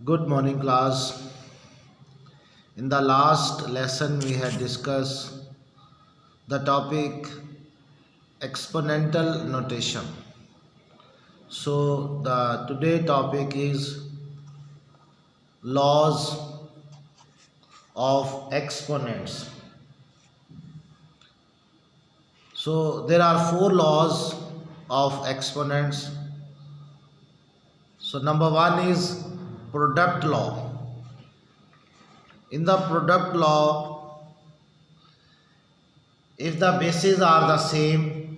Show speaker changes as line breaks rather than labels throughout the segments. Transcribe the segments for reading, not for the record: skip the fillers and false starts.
Good morning, class. In the last lesson, we had discussed the topic exponential notation. So, the today topic is laws of exponents. So, there are four laws of exponents. So, number one is product law. In the product law, if the bases are the same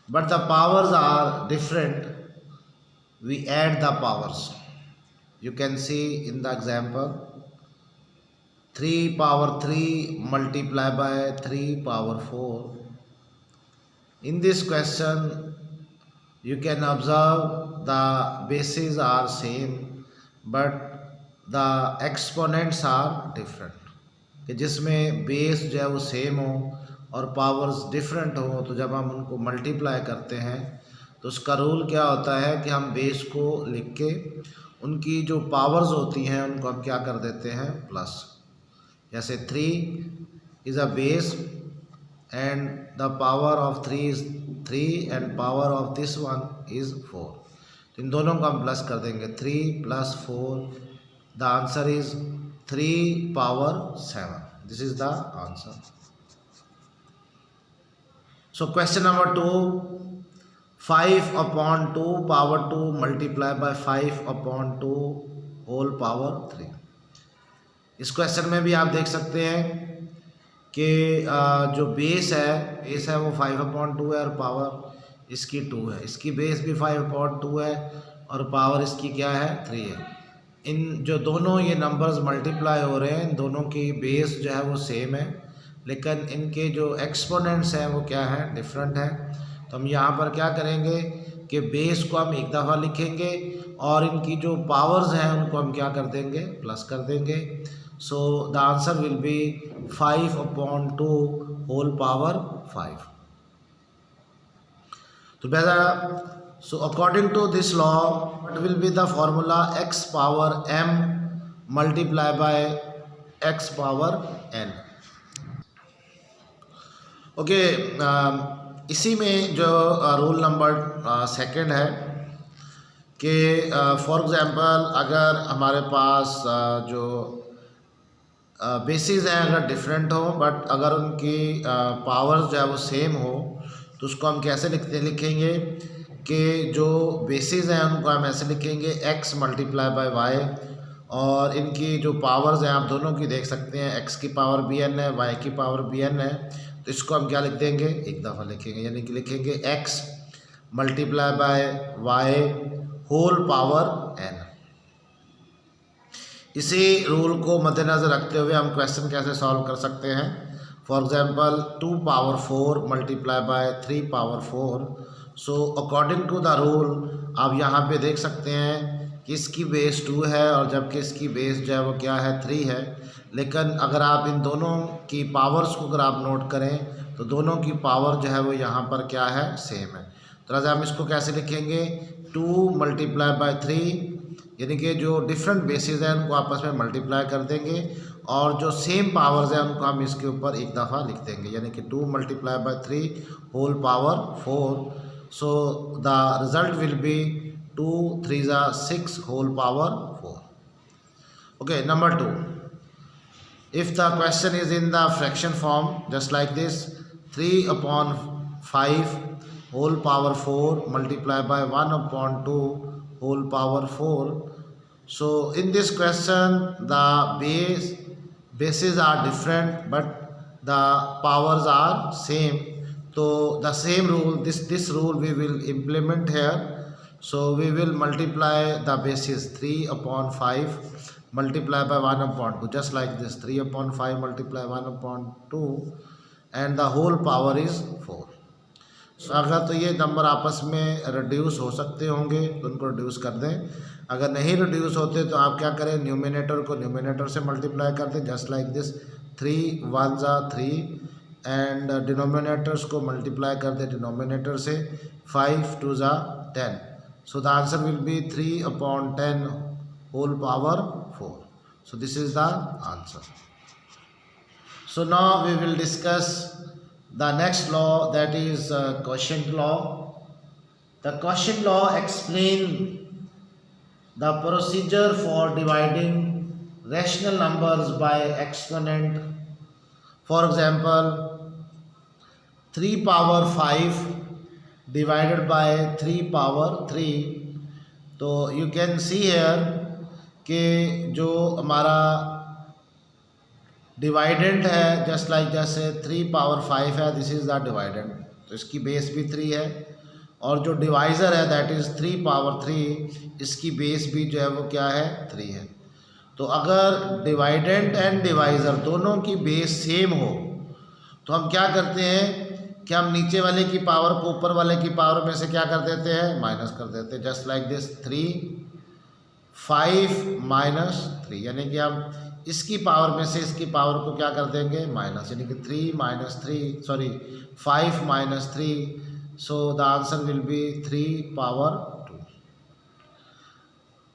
but the powers are different, we add the powers. You can see in the example 3 power 3 multiplied by 3 power 4. In this question, you can observe the bases are same but the exponents are different. कि जिसमें base जो है वो same हो और powers different हो, तो जब हम उनको मल्टीप्लाई करते हैं तो उसका रूल क्या होता है कि हम बेस को लिख के उनकी जो पावर्स होती हैं उनको हम क्या कर देते हैं, प्लस. जैसे 3 is a base and the power of 3 is 3 and power of this one is 4. तो इन दोनों को हम प्लस कर देंगे. 3 + 4, the answer is 3 power 7. This is the answer. So question number 2, 5/2 power 2 multiplied by 5/2 whole power 3. इस question में भी आप देख सकते हैं कि जो बेस है वो 5/2 है और पावर इसकी 2 है. इसकी बेस भी 5/2 है और पावर इसकी क्या है, 3 है. इन जो दोनों ये नंबर्स मल्टीप्लाई हो रहे हैं, इन दोनों की बेस जो है वो सेम है, लेकिन इनके जो एक्सपोनेंट्स हैं वो क्या है, डिफरेंट है. तो हम यहाँ पर क्या करेंगे कि बेस को हम एक दफ़ा लिखेंगे और इनकी जो पावर्स हैं उनको हम क्या कर देंगे, प्लस कर देंगे. So the answer will be 5/2 whole power 5. तो बेटा, so according to this law, what will be the formula? X power m multiplied by x power n. Okay, इसी में जो रूल नंबर सेकंड है कि फॉर एग्जांपल अगर हमारे पास जो बेसिस हैं अगर डिफरेंट हो बट अगर उनकी पावर्स जो है वो सेम हो, तो उसको हम कैसे लिखेंगे कि जो बेसिस हैं उनको हम ऐसे लिखेंगे x × y, और इनकी जो पावर्स हैं आप दोनों की देख सकते हैं, x की पावर bn है, y की पावर bn है. तो इसको हम क्या लिख देंगे, एक दफ़ा लिखेंगे, यानी कि लिखेंगे x × y whole power n. इसी रूल को मद्देनज़र रखते हुए हम क्वेश्चन कैसे सॉल्व कर सकते हैं. For example 2 power 4 multiplied by 3 power 4. So according to the rule आप यहाँ पे देख सकते हैं कि इसकी बेस 2 है और जबकि इसकी बेस जो है वो क्या है, 3 है. लेकिन अगर आप इन दोनों की पावर्स को अगर आप नोट करें तो दोनों की पावर जो है वो यहाँ पर क्या है, सेम है. तो आज हम इसको कैसे लिखेंगे, 2 × 3, यानी कि जो डिफरेंट बेसिस हैं उनको आपस में मल्टीप्लाई कर देंगे और जो सेम पावर्स हैं उनको हम इसके ऊपर एक दफ़ा लिख देंगे, यानी कि 2 × 3 whole power 4. So the result will be 2 3 6 whole power 4. Okay, number 2. If the question is in the fraction form, just like this, 3/5 whole power 4 multiplied by 1/2 whole power 4. So in this question the bases are different but the powers are same. So the same rule, this rule we will implement here. So we will multiply the bases 3/5 multiplied by 1/2, just like this, 3/5 multiplied 1/2 and the whole power is 4. So अगर तो ये number आपस में reduce हो सकते होंगे तो उनको रिड्यूस कर दें. अगर नहीं रिड्यूस होते तो आप क्या करें, न्यूमिनेटर को न्यूमिनेटर से मल्टीप्लाई कर दें, just like this, 3 1 3 and denominators को मल्टीप्लाई कर दे डिनोमिनेटर से, 5 2 10. सो the answer will B 3/10 whole power 4. So this is the answer. So now we will discuss the next law, that is quotient law. The quotient law explains the procedure for dividing rational numbers by exponent. For example, 3 power 5 divided by 3 power 3. तो you can see here कि जो हमारा डिवाइडेंट है just like जैसे 3 power 5 है, this is the डिवाइडेंट, तो इसकी base भी 3 है, और जो डिवाइज़र है दैट इज़ 3 पावर 3, इसकी बेस भी जो है वो क्या है 3 है। तो अगर डिवाइडेंट एंड डिवाइज़र दोनों की बेस सेम हो तो हम क्या करते हैं कि हम नीचे वाले की पावर को ऊपर वाले की पावर में से क्या कर देते हैं, माइनस कर देते हैं, जस्ट लाइक दिस 3 5 माइनस 3, यानी कि हम इसकी पावर में से इसकी पावर को क्या कर देंगे, माइनस, यानी कि 3 minus 3 sorry 5 minus 3, so the answer will be 3 power 2।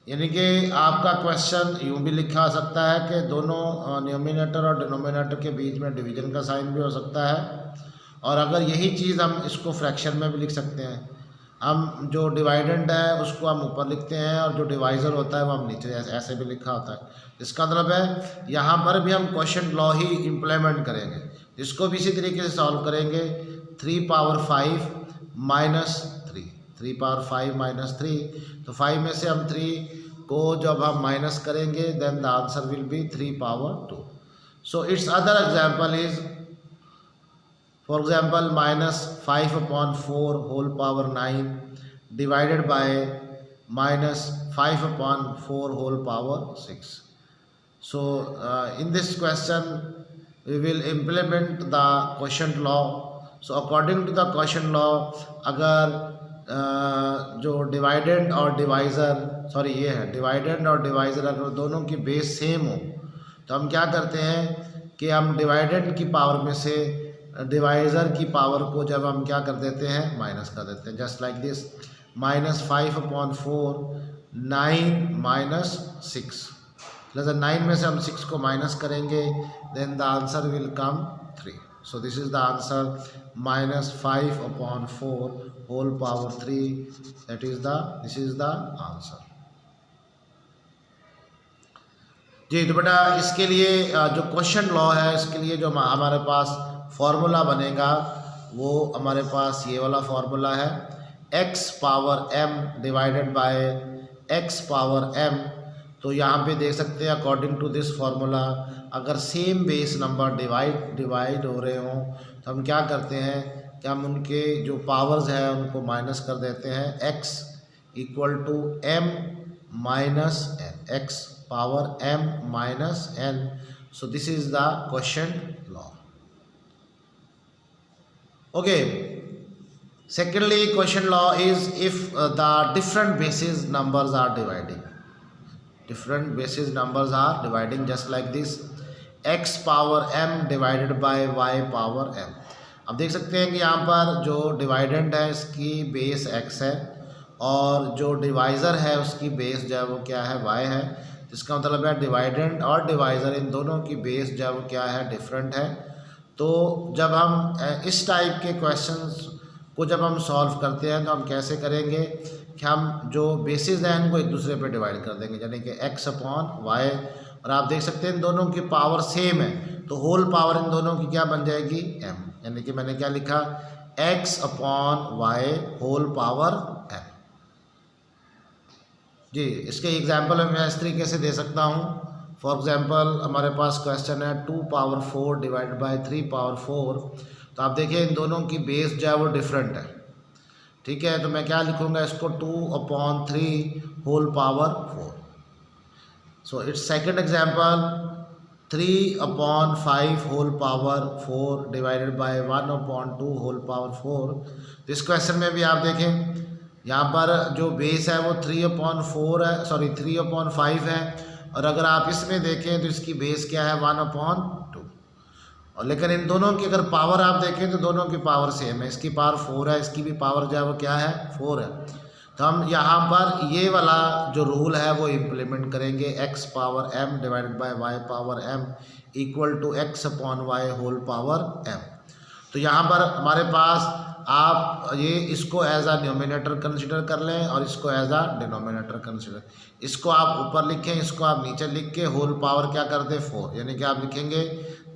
यानी कि आपका क्वेश्चन यूँ भी लिखा जा सकता है कि दोनों न्यूमिनेटर और डिनोमिनेटर के बीच में डिवीजन का साइन भी हो सकता है, और अगर यही चीज़ हम इसको फ्रैक्शन में भी लिख सकते हैं। हम जो डिवाइडेंट है उसको हम ऊपर लिखते हैं और जो डिवाइज़र होता है वो हम नीचे ऐसे भी लिखा होता है। इसका मतलब है यहाँ पर भी हम क्वोशिएंट लॉ ही इम्प्लीमेंट करेंगे, इसको भी इसी तरीके से सॉल्व करेंगे। 3 पावर 5 माइनस 3 पावर 5 माइनस 3, तो 5 में से हम 3 को जब हम माइनस करेंगे then the answer will be 3 power 2। So it's other example is for example minus 5 upon 4 whole power 9 divided by minus 5 upon 4 whole power 6. So in this question we will implement the quotient law. So according to the quotient law, अगर जो dividend और divisor sorry ये है dividend और divisor अगर दोनों की base same हो तो हम क्या करते हैं कि हम डिवाइडेंड की पावर में से डिवाइज़र की पावर को जब हम क्या कर देते हैं, माइनस कर देते हैं, just like this minus 5 upon 4 9 minus 6, plus 9 में से हम 6 को माइनस करेंगे then the answer will come 3। So this is the answer minus 5 upon 4 whole power 3, that is this is the answer. जी तो बेटा इसके लिए जो क्वोशिएंट लॉ है इसके लिए जो हमारे पास फॉर्मूला बनेगा वो हमारे पास ये वाला फॉर्मूला है, x power m divided by x power m। तो यहाँ पे देख सकते हैं अकॉर्डिंग टू दिस फार्मूला अगर सेम बेस नंबर डिवाइड हो रहे हों तो हम क्या करते हैं कि हम उनके जो पावर्स हैं उनको माइनस कर देते हैं, x equal to m minus n, x power m minus n। So this is the quotient law. Okay, secondly quotient law is if the different basis numbers are dividing, just like this x power m divided by y power m। अब देख सकते हैं कि यहाँ पर जो डिवाइडेंट है इसकी बेस x है और जो डिवाइज़र है उसकी बेस जो है वो क्या है, y है। इसका मतलब है डिवाइडेंट और डिवाइज़र इन दोनों की बेस जो है वो क्या है, डिफरेंट है। तो जब हम इस टाइप के क्वेश्चंस को जब हम सॉल्व करते हैं तो हम कैसे करेंगे कि हम जो बेसिस हैं इनको एक दूसरे पे डिवाइड कर देंगे, यानी कि x अपॉन वाई, और आप देख सकते हैं इन दोनों की पावर सेम है तो होल पावर इन दोनों की क्या बन जाएगी, m, यानी कि मैंने क्या लिखा, x upon y whole power m। जी इसके एग्जाम्पल मैं इस तरीके से दे सकता हूँ। फॉर एग्जाम्पल हमारे पास क्वेश्चन है 2 पावर 4 डिवाइड बाय 3 पावर 4, तो आप देखिए इन दोनों की बेस जो है वो डिफरेंट है, ठीक है। तो मैं क्या लिखूँगा इसको 2 upon 3 whole power 4। So it's second example 3 upon 5 whole power 4 divided by 1 upon 2 whole power 4। इस क्वेश्चन में भी आप देखें यहाँ पर जो बेस है वो 3 अपॉन 4 है, सॉरी 3 अपॉन 5 है, और अगर आप इसमें देखें तो इसकी बेस क्या है, 1 अपॉन 2। और लेकिन इन दोनों की अगर पावर आप देखें तो दोनों की पावर सेम है, इसकी पावर 4 है, इसकी भी पावर जो है वो क्या है, 4 है। तो हम यहाँ पर ये वाला जो रूल है वो इम्प्लीमेंट करेंगे, x power m divided by y power m equal to x upon y whole power m। तो यहाँ पर हमारे पास आप ये इसको एज अ न्यूमिनेटर कंसिडर कर लें और इसको एज अ डिनोमिनेटर कंसिडर, इसको आप ऊपर लिखें, इसको आप नीचे लिख के होल पावर क्या कर दें 4, यानी कि आप लिखेंगे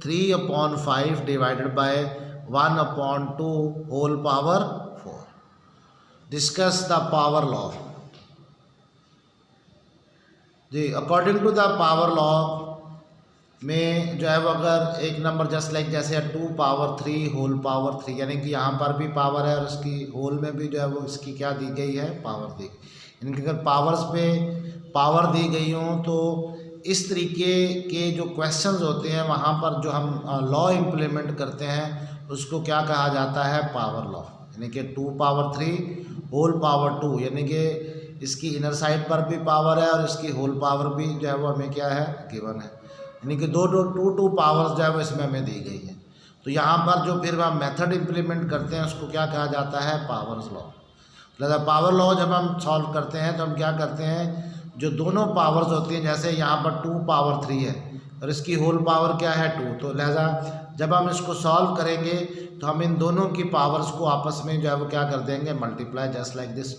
3/5 divided by 1/2 whole power 4। Discuss the power law. जी, according to the power law में जो है वो अगर एक नंबर जस्ट लाइक जैसे 2 पावर 3 होल पावर 3, यानी कि यहाँ पर भी पावर है और इसकी होल में भी जो है वो इसकी क्या दी गई है, पावर दी गई। यानी कि अगर पावर्स पे पावर दी गई हों तो इस तरीके के जो क्वेश्चंस होते हैं वहाँ पर जो हम लॉ इम्प्लीमेंट करते हैं उसको क्या कहा जाता है, पावर लॉ। यानी कि 2 पावर 3 होल पावर 2, यानी कि इसकी इनर साइड पर भी पावर है और इसकी होल पावर भी जो है वो हमें क्या है, गिवन है। यानी कि टू पावर्स जो है वो इसमें हमें दी गई है। तो यहाँ पर जो फिर हम मेथड इम्प्लीमेंट करते हैं उसको क्या कहा जाता है, पावर्स लॉ। मतलब पावर लॉ जब हम सॉल्व करते हैं तो हम क्या करते हैं, जो दोनों पावर्स होती हैं, जैसे यहाँ पर 2 पावर 3 है और इसकी होल पावर क्या है 2, तो लिहाजा जब हम इसको सॉल्व करेंगे तो हम इन दोनों की पावर्स को आपस में जो है वो क्या कर देंगे, multiply, just like this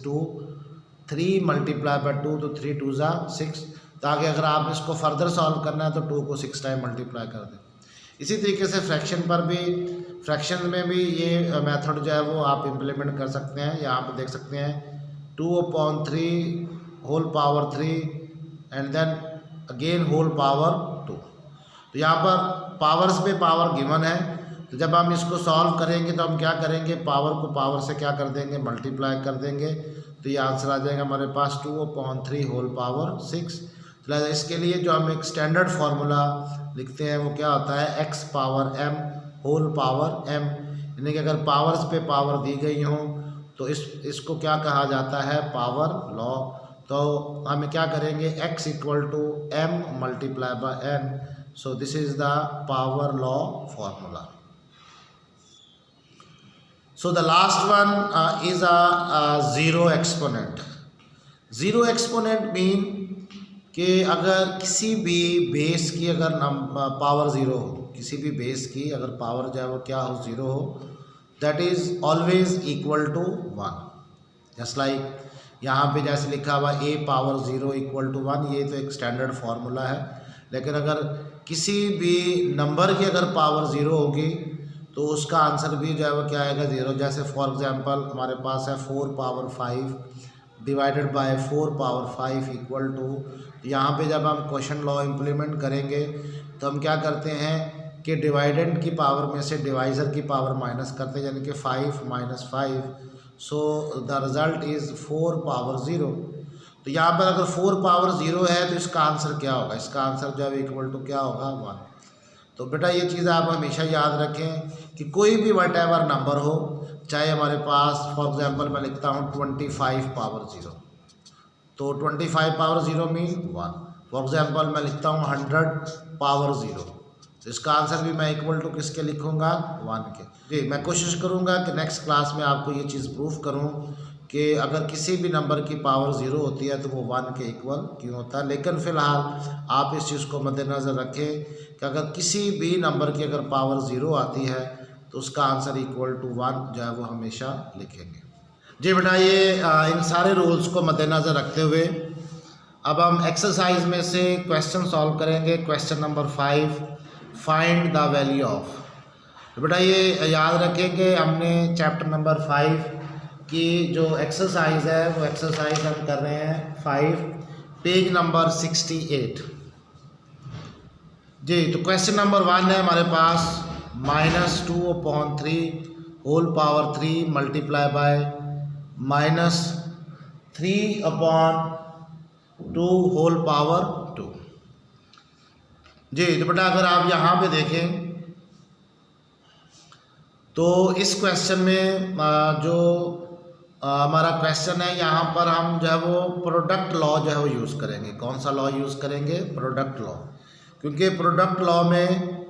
3 multiply bye 2, तो 3 2 ज़ा 6, ताकि अगर आप इसको फर्दर सॉल्व करना है तो 2 को 6 टाइम मल्टीप्लाई कर दें। इसी तरीके से फ्रैक्शन पर भी, फ्रैक्शन में भी ये मेथड जो है वो आप इम्प्लीमेंट कर सकते हैं। यहाँ पे देख सकते हैं 2/3 whole power 3 and then again whole power 2। तो यहाँ पर पावर्स पे पावर गिवन है, तो जब हम इसको सॉल्व करेंगे तो हम क्या करेंगे, पावर को पावर से क्या कर देंगे, मल्टीप्लाई कर देंगे। तो ये आंसर आ जाएगा हमारे पास 2/3 होल पावर 6। तो इसके लिए जो हम एक स्टैंडर्ड फार्मूला लिखते हैं वो क्या होता है, x power m whole power m। यानी कि अगर पावर्स पे पावर दी गई हों तो इसको क्या कहा जाता है, पावर लॉ। तो हम क्या करेंगे, x equal to m multiply by n। So this is the power law formula. So the last one is a zero exponent. Zero exponent mean कि अगर किसी भी बेस की अगर पावर ज़ीरो हो, किसी भी बेस की अगर पावर जो है वो क्या हो, ज़ीरो हो, that is always equal to 1। Just like यहाँ पे जैसे लिखा हुआ a पावर 0 इक्वल टू 1, ये तो एक स्टैंडर्ड फार्मूला है। लेकिन अगर किसी भी नंबर की अगर पावर 0 होगी तो उसका आंसर भी जो है वो क्या आएगा, 0। जैसे फॉर एग्जांपल हमारे पास है 4 power 5 divided by 4 power 5 equal to, यहाँ पे जब हम क्वेश्चन लॉ इम्प्लीमेंट करेंगे तो हम क्या करते हैं कि डिवाइडेंड की पावर में से डिवाइज़र की पावर माइनस करते हैं, यानी कि 5 - 5, सो द रिज़ल्ट इज़ 4 पावर 0। तो यहाँ पर अगर 4 पावर 0 है तो इसका आंसर क्या होगा, इसका आंसर जो है इक्वल टू क्या होगा, 1। तो बेटा ये चीज़ आप हमेशा याद रखें कि कोई भी वट एवर नंबर हो, चाहे हमारे पास फॉर एग्जांपल मैं लिखता हूँ 25 पावर 0, तो 25 पावर 0 मीन 1। फॉर एग्जांपल मैं लिखता हूँ 100 पावर 0, तो इसका आंसर भी मैं इक्वल टू किसके लिखूँगा, 1 के। जी, मैं कोशिश करूँगा कि नेक्स्ट क्लास में आपको ये चीज़ प्रूफ करूँ कि अगर किसी भी नंबर की पावर 0 होती है तो वो 1 के इक्वल क्यों होता है। लेकिन फ़िलहाल आप इस चीज़ को मद्देनज़र रखें कि अगर किसी भी नंबर की अगर पावर 0 आती है तो उसका आंसर इक्वल टू 1 जो है वो हमेशा लिखेंगे। जी बेटा, ये इन सारे रूल्स को मद्देनज़र रखते हुए अब हम एक्सरसाइज में से क्वेश्चन सॉल्व करेंगे। Question number 5, find the value of. तो बेटा ये याद रखें कि हमने चैप्टर नंबर 5 की जो एक्सरसाइज है वो एक्सरसाइज हम कर रहे हैं 5, पेज नंबर 68। जी, तो क्वेश्चन नंबर 1 है हमारे पास -2/3 whole power 3 multiply by -3/2 whole power 2। जी, तो बेटा अगर आप यहाँ पे देखें तो इस क्वेश्चन में जो हमारा क्वेश्चन है, यहाँ पर हम जो है वो प्रोडक्ट लॉ जो है वो यूज़ करेंगे। कौन सा लॉ यूज़ करेंगे, प्रोडक्ट लॉ। क्योंकि प्रोडक्ट लॉ में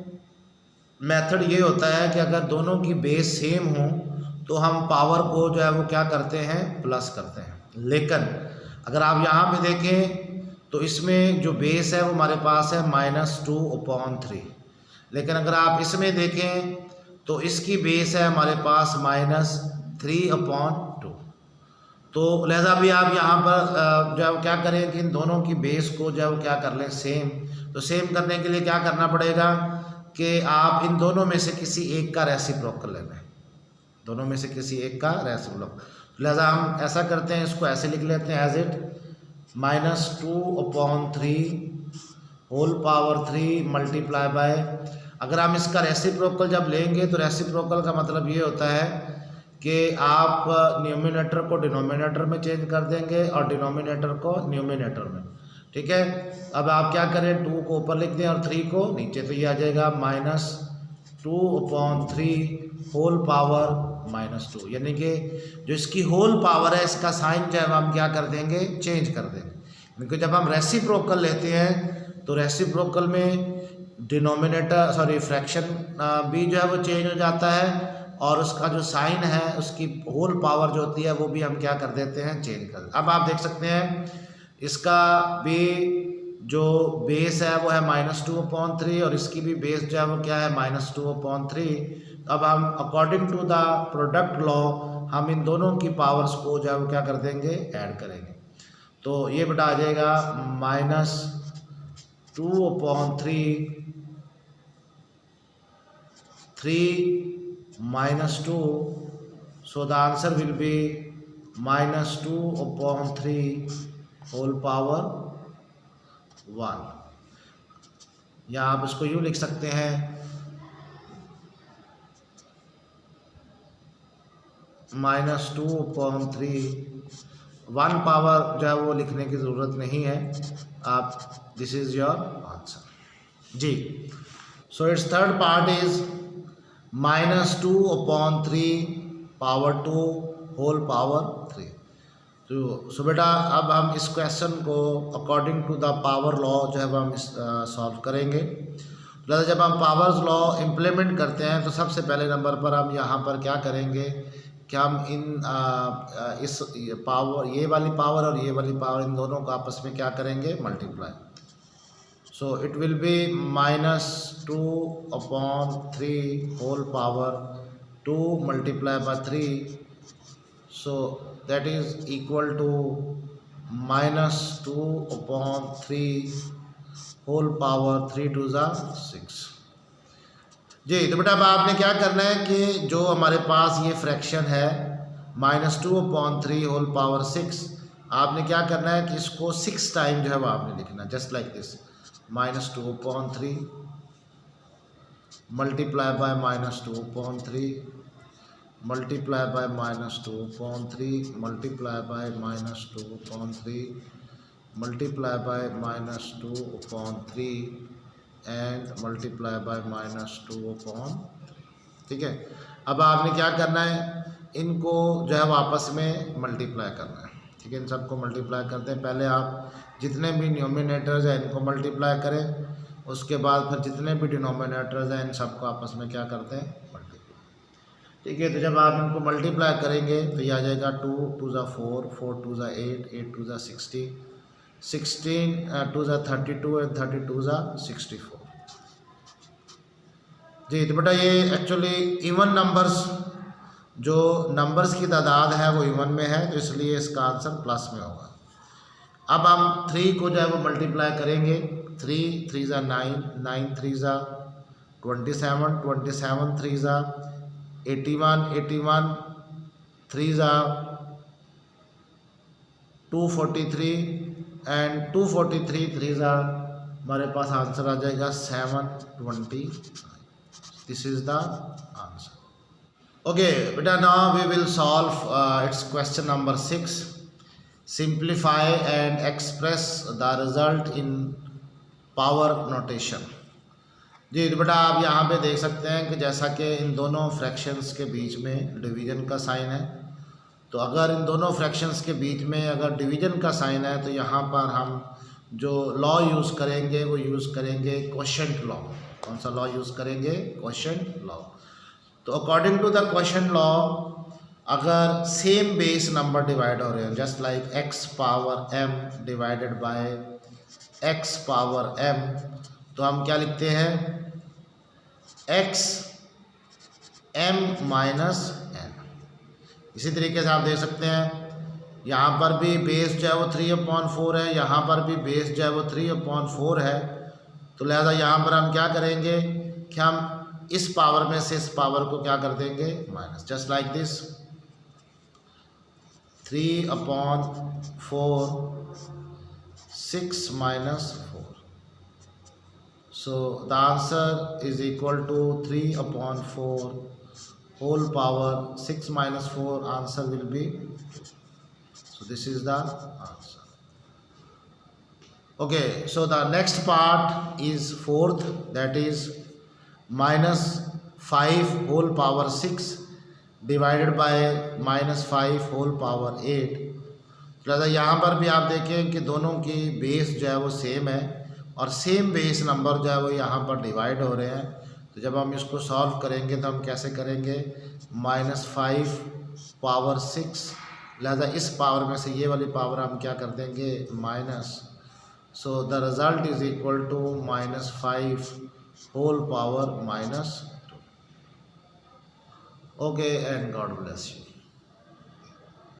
मेथड ये होता है कि अगर दोनों की बेस सेम हो तो हम पावर को जो है वो क्या करते हैं, प्लस करते हैं। लेकिन अगर आप यहाँ पे देखें तो इसमें जो बेस है वो हमारे पास है -2/3, लेकिन अगर आप इसमें देखें तो इसकी बेस है हमारे पास -3/2। तो लिहाजा भी आप यहाँ पर जो है क्या करें कि इन दोनों की बेस को जो है वो क्या कर लें, सेम। तो सेम करने के लिए क्या करना पड़ेगा कि आप इन दोनों में से किसी एक का रेसिप्रोकल लेना है, दोनों में से किसी एक का रेसिप्रोकल। लिहाजा हम ऐसा करते हैं, इसको ऐसे लिख लेते हैं एज इट -2/3 मल्टीप्लाई बाय, अगर हम इसका रेसिप्रोकल जब लेंगे तो रेसिप्रोकल का मतलब ये होता है कि आप न्यूमिनेटर को डिनोमिनेटर में चेंज कर देंगे और डिनोमिनेटर को न्यूमिनेटर में। ठीक है, अब आप क्या करें, 2 को ऊपर लिख दें और 3 को नीचे, तो ये आ जाएगा -2/3 होल पावर -2, यानी कि जो इसकी होल पावर है इसका साइन जो है हम क्या कर देंगे, चेंज कर देंगे। क्योंकि जब हम रेसिप्रोकल लेते हैं तो रेसिप्रोकल में डिनोमिनेटर फ्रैक्शन भी जो है वो चेंज हो जाता है और उसका जो साइन है उसकी होल पावर जो होती है वो भी हम क्या कर देते हैं, चेंज कर देते हैं। अब आप देख सकते हैं इसका भी जो बेस है वो है -2/3 और इसकी भी बेस जो है वो क्या है, -2/3। अब हम according to the product law हम इन दोनों की पावर्स को जो है वो क्या कर देंगे, ऐड करेंगे। तो ये बेटा आ जाएगा -2/3 -2, so the answer will be -2/3 whole power 1, या आप इसको यूँ लिख सकते हैं -2/3, 1 पावर जो है वो लिखने की ज़रूरत नहीं है आप, दिस इज़ योर आंसर जी। So it's third part is -2/3 power 2 whole power 3। तो बेटा अब हम इस क्वेश्चन को according to the power law जो है हम सॉल्व करेंगे। तो जब हम पावर्स लॉ इम्प्लीमेंट करते हैं तो सबसे पहले नंबर पर हम यहाँ पर क्या करेंगे कि हम इस पावर, ये वाली पावर और ये वाली पावर, इन दोनों को आपस में क्या करेंगे, multiply. So it will be -2/3 whole power 2 multiplied by 3, so that is equal to -2/3 whole power 3 to the 6 जी। तो बेटा अब आपने क्या करना है कि जो हमारे पास ये फ्रैक्शन है -2/3 होल पावर 6, आपने क्या करना है कि इसको 6 टाइम जो है वो आपने लिखना, just like this, -2/3 multiply by -2/3 multiply by -2/3 multiply by -2/3 multiply by -2/3 and multiply by -2/3। ठीक है, अब आपने क्या करना है, इनको जो है वापस में मल्टीप्लाई करना है। ठीक है, इन सबको मल्टीप्लाई करते हैं। पहले आप जितने भी न्यूमिनेटर्स हैं इनको मल्टीप्लाई करें, उसके बाद फिर जितने भी डिनोमिनेटर्स हैं इन सबको आपस में क्या करते हैं, मल्टीप्लाई। ठीक है, तो जब आप इनको मल्टीप्लाई करेंगे तो ये आ जाएगा 2 2 ज़ा 4 4 2 ज़ा 8 8 2 ज़ा 16 16 2 ज़ा 32 एंड 32 ज़ा 64 जी। तो बेटा ये एक्चुअली इवन नंबर्स, जो नंबर्स की तादाद है वो इवन में है, तो इसलिए इसका आंसर प्लस में होगा। अब हम 3 को जो है वो मल्टीप्लाई करेंगे, 3 3 ज़ा 9 9 3 ज़ा 27 27 3 ज़ा 81 81 3 ज़ा 243 एंड 243 3 ज़ा हमारे पास आंसर आ जाएगा 720। This is the answer. Okay बेटा, now we will solve its question number 6। Simplify and express the result in power notation जी। तो बेटा आप यहाँ पे देख सकते हैं कि जैसा कि इन दोनों फ्रैक्शंस के बीच में डिवीज़न का साइन है, तो अगर इन दोनों फ्रैक्शंस के बीच में अगर डिवीज़न का साइन है तो यहाँ पर हम जो लॉ यूज़ करेंगे वो यूज़ करेंगे क्वोशंट लॉ। कौन सा लॉ यूज़ करेंगे, क्वोशंट लॉ। तो according to the quotient law अगर सेम बेस नंबर डिवाइड हो रहे हैं, just like x power m divided by x power m, तो हम क्या लिखते हैं, x m माइनस n। इसी तरीके से आप देख सकते हैं यहाँ पर भी बेस जो है वो 3/4 है, यहाँ पर भी बेस जो है वो 3/4 है। तो लिहाजा यहाँ पर हम क्या करेंगे कि हम इस पावर में से इस पावर को क्या कर देंगे, minus, just like this 3/4 6 minus 4. So the answer is equal to 3/4 whole power 6 minus 4. Answer will be 2. So this is the answer. Okay, so the next part is fourth, that is minus 5 whole power 6 divided by minus 5 whole power 8. तो यहाँ पर भी आप देखें कि दोनों की base जो है वो सेम है और सेम बेस नंबर जो है वो यहाँ पर डिवाइड हो रहे हैं। तो जब हम इसको सॉल्व करेंगे तो हम कैसे करेंगे, -5 पावर 6, लिहाजा इस पावर में से ये वाली पावर हम क्या कर देंगे, minus. So the result is equal to -5 whole power -2. Okay and God bless you.